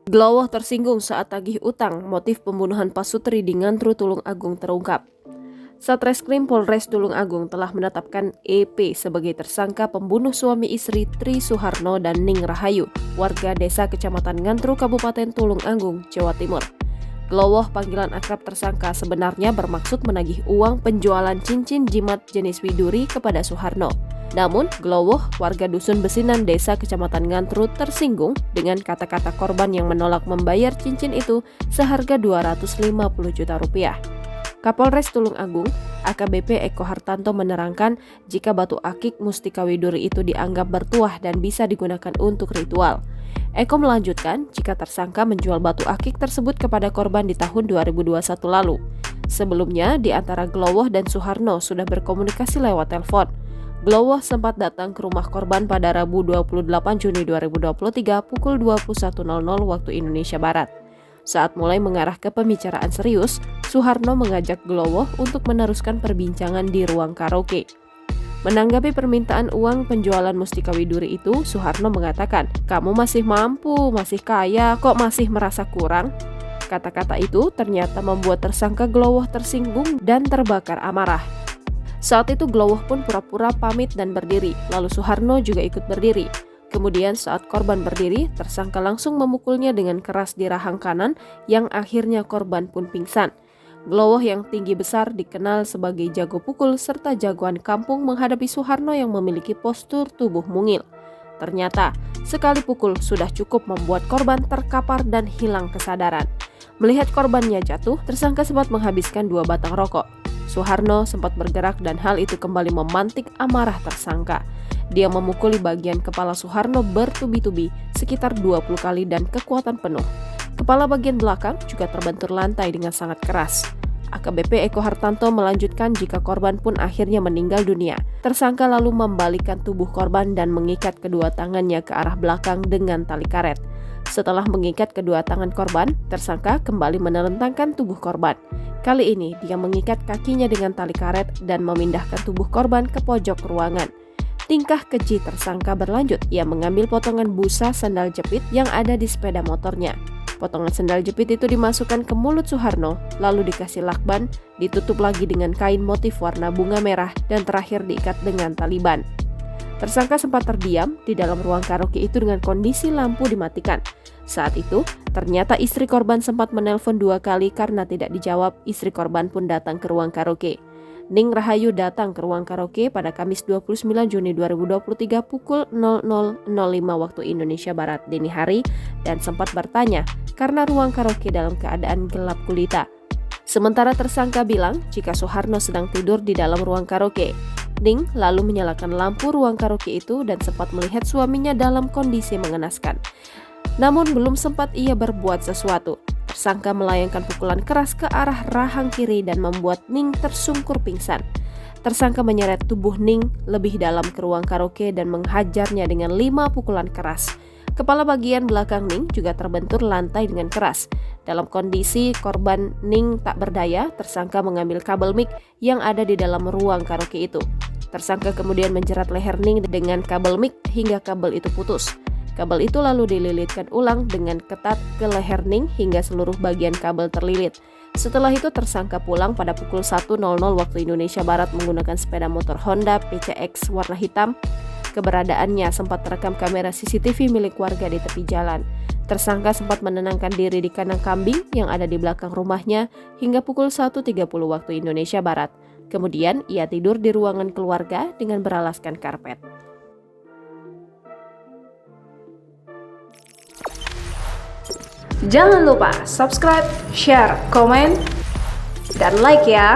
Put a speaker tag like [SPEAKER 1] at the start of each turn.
[SPEAKER 1] Glowoh tersinggung saat tagih utang, motif pembunuhan Pasutri di Ngantru Tulung Agung terungkap. Satreskrim Polres Tulung Agung telah menetapkan EP sebagai tersangka pembunuh suami istri Tri Suharno dan Ning Rahayu, warga desa Kecamatan Ngantru, Kabupaten Tulung Agung, Jawa Timur. Glowoh, panggilan akrab tersangka, sebenarnya bermaksud menagih uang penjualan cincin jimat jenis widuri kepada Suharno. Namun, Glowoh, warga Dusun Besinan, Desa Kecamatan Ngantru, tersinggung dengan kata-kata korban yang menolak membayar cincin itu seharga 250 juta rupiah. Kapolres Tulung Agung, AKBP Eko Hartanto, menerangkan jika batu akik mustika widuri itu dianggap bertuah dan bisa digunakan untuk ritual. Eko melanjutkan jika tersangka menjual batu akik tersebut kepada korban di tahun 2021 lalu. Sebelumnya, di antara Glowoh dan Suharno sudah berkomunikasi lewat telepon. Glowoh sempat datang ke rumah korban pada Rabu 28 Juni 2023 pukul 21.00 waktu Indonesia Barat. Saat mulai mengarah ke pembicaraan serius, Suharno mengajak Glowoh untuk meneruskan perbincangan di ruang karaoke. Menanggapi permintaan uang penjualan mustika widuri itu, Suharno mengatakan, "Kamu masih mampu, masih kaya, kok masih merasa kurang?" Kata-kata itu ternyata membuat tersangka Glowoh tersinggung dan terbakar amarah. Saat itu Glowoh pun pura-pura pamit dan berdiri, lalu Suharno juga ikut berdiri. Kemudian saat korban berdiri, tersangka langsung memukulnya dengan keras di rahang kanan yang akhirnya korban pun pingsan. Glowoh yang tinggi besar dikenal sebagai jago pukul serta jagoan kampung menghadapi Suharno yang memiliki postur tubuh mungil. Ternyata, sekali pukul sudah cukup membuat korban terkapar dan hilang kesadaran. Melihat korbannya jatuh, tersangka sempat menghabiskan 2 batang rokok. Suharno sempat bergerak dan hal itu kembali memantik amarah tersangka. Dia memukuli bagian kepala Suharno bertubi-tubi sekitar 20 kali dan kekuatan penuh. Kepala bagian belakang juga terbentur lantai dengan sangat keras. AKBP Eko Hartanto melanjutkan jika korban pun akhirnya meninggal dunia. Tersangka lalu membalikkan tubuh korban dan mengikat kedua tangannya ke arah belakang dengan tali karet. Setelah mengikat kedua tangan korban, tersangka kembali menelentangkan tubuh korban. Kali ini dia mengikat kakinya dengan tali karet dan memindahkan tubuh korban ke pojok ruangan. Tingkah keji tersangka berlanjut, ia mengambil potongan busa sandal jepit yang ada di sepeda motornya. Potongan sandal jepit itu dimasukkan ke mulut Suharno, lalu dikasih lakban, ditutup lagi dengan kain motif warna bunga merah, dan terakhir diikat dengan tali ban. Tersangka sempat terdiam di dalam ruang karaoke itu dengan kondisi lampu dimatikan. Saat itu, ternyata istri korban sempat menelpon 2 kali karena tidak dijawab. Istri korban pun datang ke ruang karaoke. Ning Rahayu datang ke ruang karaoke pada Kamis 29 Juni 2023 pukul 00.05 waktu Indonesia Barat dini hari dan sempat bertanya karena ruang karaoke dalam keadaan gelap gulita. Sementara tersangka bilang jika Suharno sedang tidur di dalam ruang karaoke. Ning lalu menyalakan lampu ruang karaoke itu dan sempat melihat suaminya dalam kondisi mengenaskan. Namun belum sempat ia berbuat sesuatu. Tersangka melayangkan pukulan keras ke arah rahang kiri dan membuat Ning tersungkur pingsan. Tersangka menyeret tubuh Ning lebih dalam ke ruang karaoke dan menghajarnya dengan 5 pukulan keras. Kepala bagian belakang Ning juga terbentur lantai dengan keras. Dalam kondisi korban Ning tak berdaya, tersangka mengambil kabel mic yang ada di dalam ruang karaoke itu. Tersangka kemudian menjerat leher Ning dengan kabel mic hingga kabel itu putus. Kabel itu lalu dililitkan ulang dengan ketat ke leher Ning hingga seluruh bagian kabel terlilit. Setelah itu tersangka pulang pada pukul 1.00 waktu Indonesia Barat menggunakan sepeda motor Honda PCX warna hitam. Keberadaannya sempat terekam kamera CCTV milik warga di tepi jalan. Tersangka sempat menenangkan diri di kandang kambing yang ada di belakang rumahnya hingga pukul 1.30 waktu Indonesia Barat. Kemudian ia tidur di ruangan keluarga dengan beralaskan karpet.
[SPEAKER 2] Jangan lupa subscribe, share, komen, dan like ya!